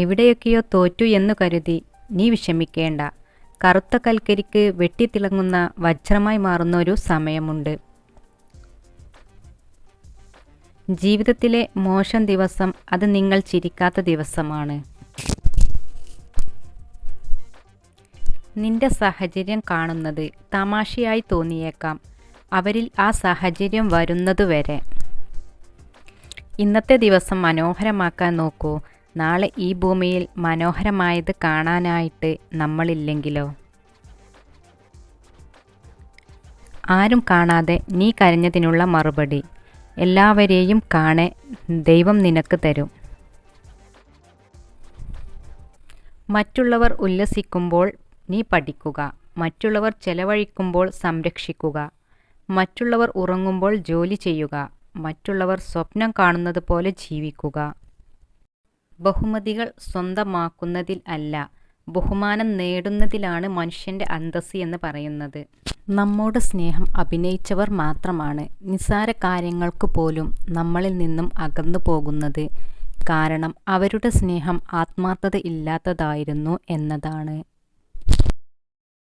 എവിടെയൊക്കെയോ തോറ്റു എന്നു കരുതി നീ വിഷമിക്കേണ്ട. കറുത്ത കൽക്കരിക്ക് വെട്ടിത്തിളങ്ങുന്ന വജ്രമായി മാറുന്ന ഒരു സമയമുണ്ട്. ജീവിതത്തിലെ മോശം ദിവസം അത് നിങ്ങൾ ചിരിക്കാത്ത ദിവസമാണ്. നിന്റെ സാഹചര്യം കാണുന്നത് തമാശയായി തോന്നിയേക്കാം, അവരിൽ ആ സാഹചര്യം വരുന്നതുവരെ. ഇന്നത്തെ ദിവസം മനോഹരമാക്കാൻ നോക്കൂ. നാളെ ഈ ഭൂമിയിൽ മനോഹരമായത് കാണാനായിട്ട് നമ്മളില്ലെങ്കിലോ? ആരും കാണാതെ നീ കരഞ്ഞതിനുള്ള മറുപടി എല്ലാവരെയും കാണെ ദൈവം നിനക്ക് തരും. മറ്റുള്ളവർ ഉല്ലസിക്കുമ്പോൾ നീ പഠിക്കുക. മറ്റുള്ളവർ ചെലവഴിക്കുമ്പോൾ സംരക്ഷിക്കുക. മറ്റുള്ളവർ ഉറങ്ങുമ്പോൾ ജോലി ചെയ്യുക. മറ്റുള്ളവർ സ്വപ്നം കാണുന്നത് പോലെ ജീവിക്കുക. ബഹുമതികൾ സ്വന്തമാക്കുന്നതിൽ അല്ല, ബഹുമാനം നേടുന്നതിലാണ് മനുഷ്യൻ്റെ അന്തസ്സ് എന്ന് പറയുന്നത്. നമ്മോട് സ്നേഹം അഭിനയിച്ചവർ മാത്രമാണ് നിസ്സാര കാര്യങ്ങൾക്ക് പോലും നമ്മളിൽ നിന്നും അകന്നു പോകുന്നത്. കാരണം അവരുടെ സ്നേഹം ആത്മാർത്ഥത ഇല്ലാത്തതായിരുന്നു എന്നതാണ്.